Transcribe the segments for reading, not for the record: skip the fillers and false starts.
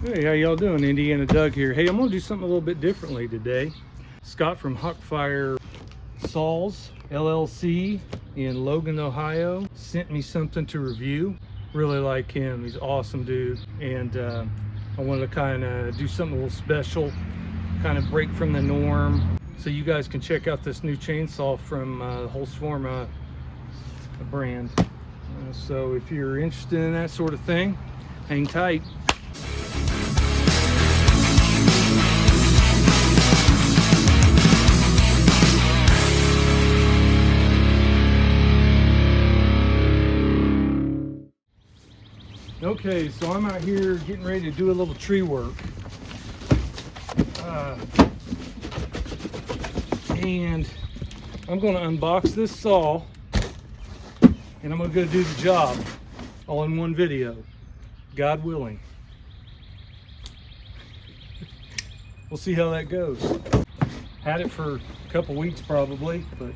Hey, how y'all doing? Indiana Doug here. Hey, I'm gonna do something a little bit differently today. Scott from Huckfire Saws LLC in Logan, Ohio sent me something to review. Really like him. He's an awesome dude, and I wanted to kind of do something a little special, kind of break from the norm, so you guys can check out this new chainsaw from the Holtzfforma brand. So if you're interested in that sort of thing, hang tight. Okay, so I'm out here getting ready to do a little tree work. And I'm going to unbox this saw, and I'm going to go do the job all in one video, God willing. We'll see how that goes. Had it for a couple weeks probably, but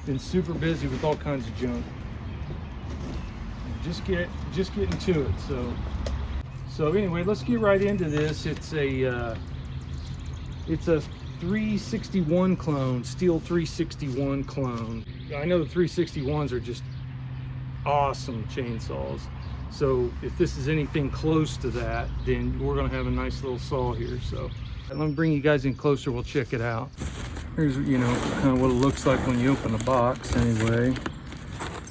been super busy with all kinds of junk. Just getting to it. So anyway, let's get right into this. It's a 361 clone, Stihl 361 clone. I know the 361s are just awesome chainsaws. So if this is anything close to that, then we're gonna have a nice little saw here. So let me bring you guys in closer. We'll check it out. Here's, you know, kind of what it looks like when you open the box. Anyway.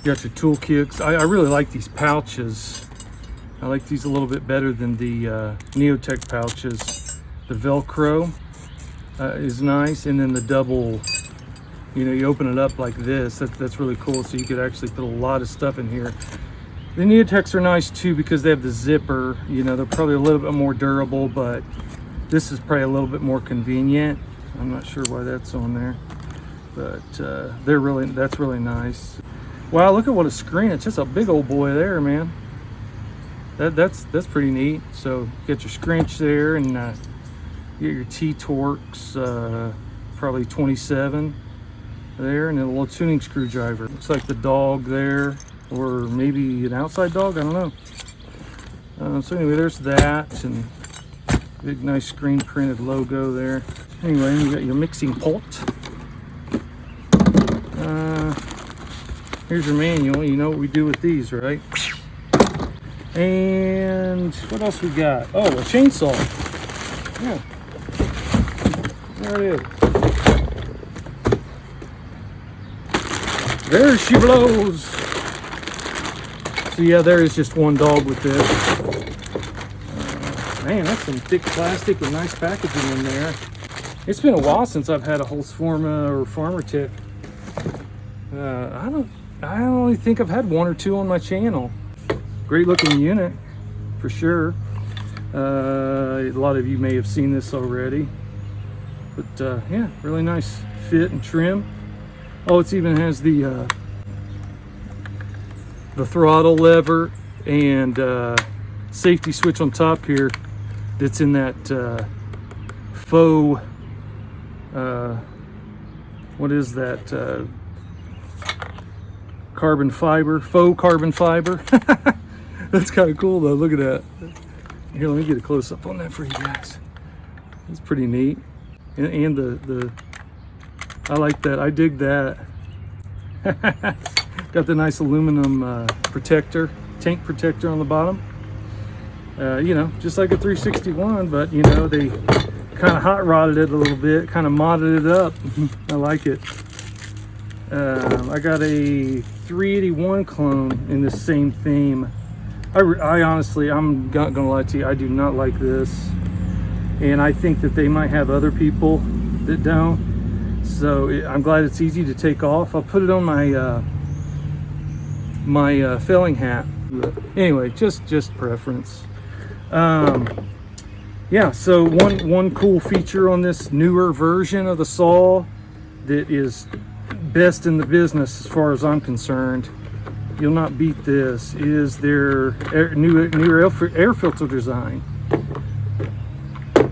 You got your tool kits. I really like these pouches. I like these a little bit better than the Neotech pouches. The Velcro is nice, and then the double, you know, you open it up like this. That's really cool, so you could actually put a lot of stuff in here. The Neotechs are nice too because they have the zipper. You know, they're probably a little bit more durable, but this is probably a little bit more convenient. I'm not sure why that's on there, but that's really nice. Wow, look at what a screen. It's just a big old boy there, man. That's pretty neat. So you got your scrunch there, and you get your T-Torx, probably 27 there, and then a little tuning screwdriver. Looks like the dog there, or maybe an outside dog, I don't know. So anyway, there's that, and big nice screen printed logo there. Anyway, you got your mixing pult. Here's your manual. You know what we do with these, right? And what else we got? Oh, a chainsaw. Yeah. There it is. There she blows. So yeah, there is just one dog with this. Man, that's some thick plastic with nice packaging in there. It's been a while since I've had a Holtzfforma or Farmertec. I only think I've had one or two on my channel. Great looking unit, for sure. A lot of you may have seen this already. But yeah, really nice fit and trim. Oh, it even has the throttle lever and safety switch on top here that's in that faux, what is that? Faux carbon fiber. That's kind of cool though. Look at that. Here, let me get a close up on that for you guys. It's pretty neat. And the I like that. I dig that. Got the nice aluminum protector, tank protector on the bottom. You know, just like a 361, but you know, they kind of hot rodded it a little bit, kind of modded it up. I like it. I got a 381 clone in the same theme. I honestly, I'm not gonna lie to you, I do not like this, and I think that they might have other people that don't. So I'm glad it's easy to take off. I'll put it on my my felling hat. But anyway, just preference. Yeah. So one cool feature on this newer version of the saw that is best in the business as far as I'm concerned, you'll not beat this, is their new air filter design.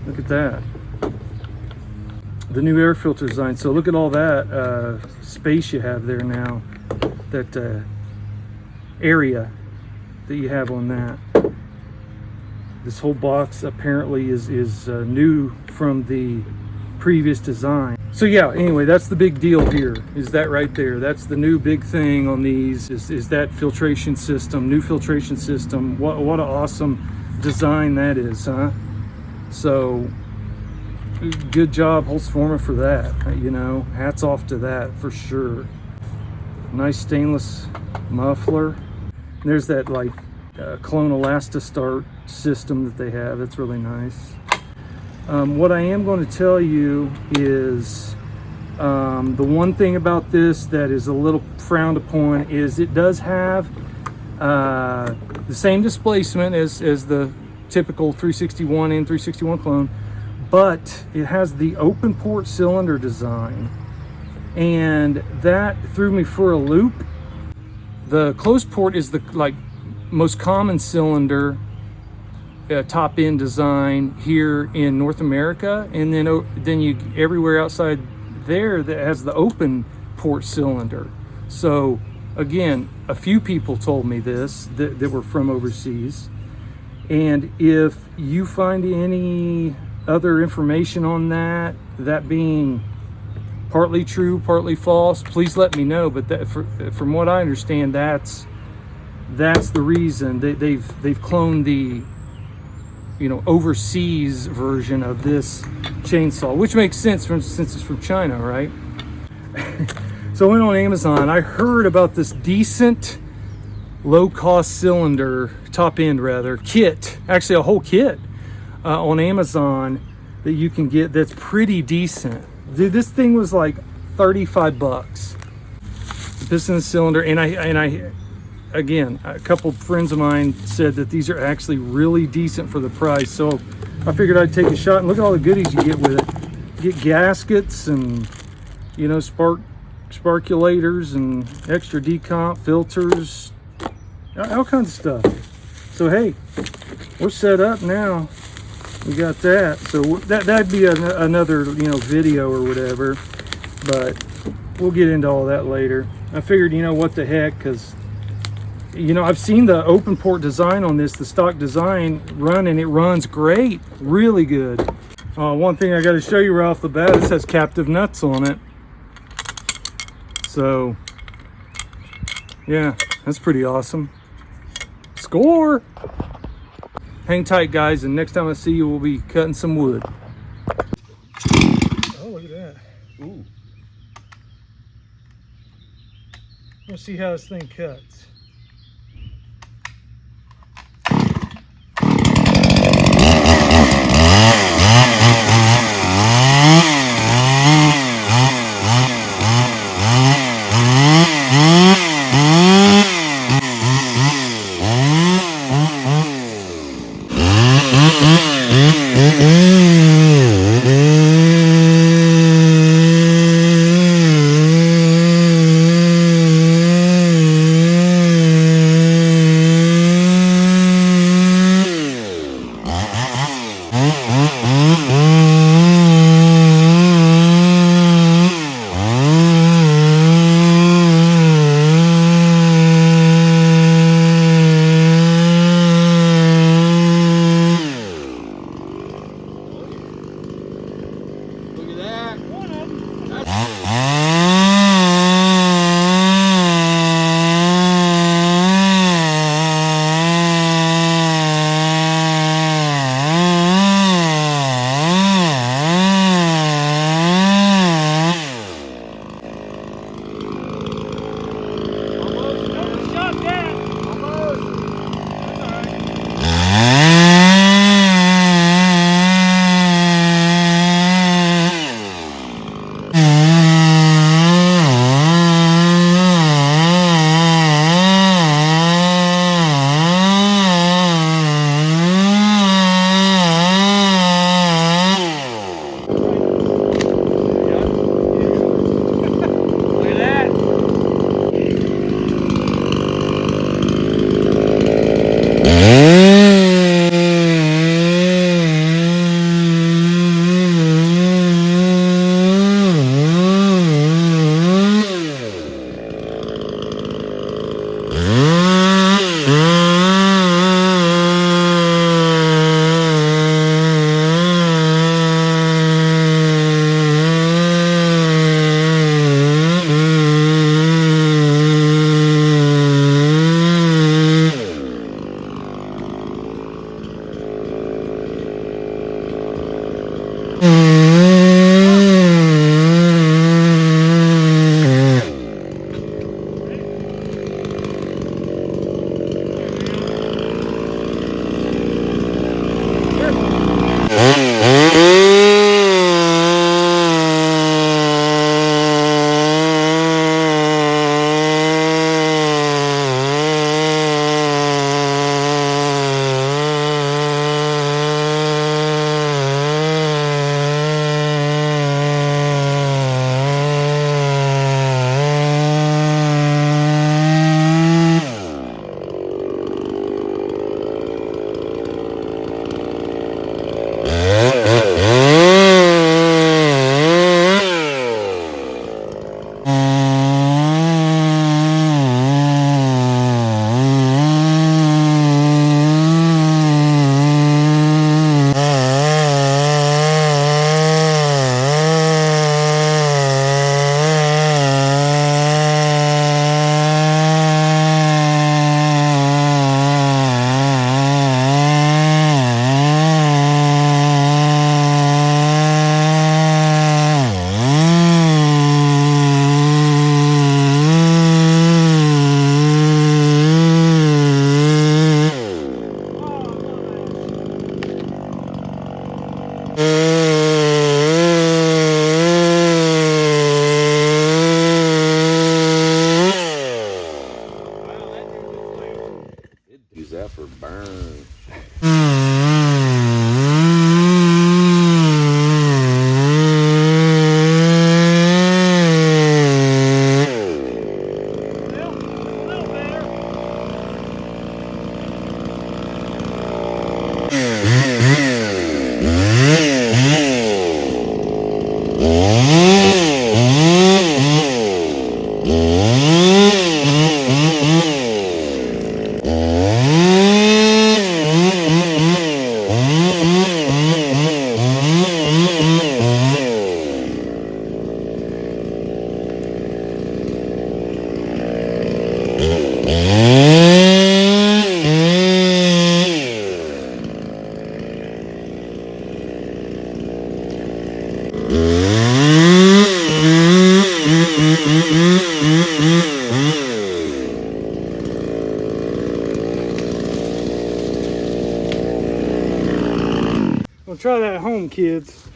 Look at that, the new air filter design. So look at all that space you have there now, that area that you have on that. This whole box apparently is new from the previous design. So yeah, anyway, that's the big deal here, is that right there. That's the new big thing on these, is that filtration system, new filtration system. What an awesome design that is, huh? So good job, Holtzfforma, for that. You know, hats off to that for sure. Nice stainless muffler. There's that like clone Elasostart system that they have. That's really nice. What I am going to tell you is the one thing about this that is a little frowned upon is it does have the same displacement as the typical 361 and 361 clone, but it has the open port cylinder design, and that threw me for a loop. The closed port is the most common cylinder top end design here in North America, and then you everywhere outside there that has the open port cylinder. So again, a few people told me this that were from overseas, and if you find any other information on that being partly true, partly false, please let me know. But that, from what I understand, that's the reason they've cloned the overseas version of this chainsaw, which makes sense since it's from China, right? So I went on Amazon. I heard about this decent low-cost cylinder, top end rather, kit, actually a whole kit on Amazon that you can get that's pretty decent. Dude, this thing was like 35 bucks. The piston and cylinder, and I again, a couple friends of mine said that these are actually really decent for the price. So I figured I'd take a shot, and look at all the goodies you get with it. You get gaskets and sparkulators and extra decomp filters, all kinds of stuff. So hey, we're set up now. We got that. So that'd be another video or whatever, but we'll get into all that later. I figured, what the heck, because I've seen the open port design on this, the stock design run, and it runs great, really good. One thing I got to show you right off the bat, this has captive nuts on it. So yeah, that's pretty awesome. Score! Hang tight, guys, and next time I see you, we'll be cutting some wood. Oh, look at that. Ooh. We'll see how this thing cuts. Well, try that at home, kids.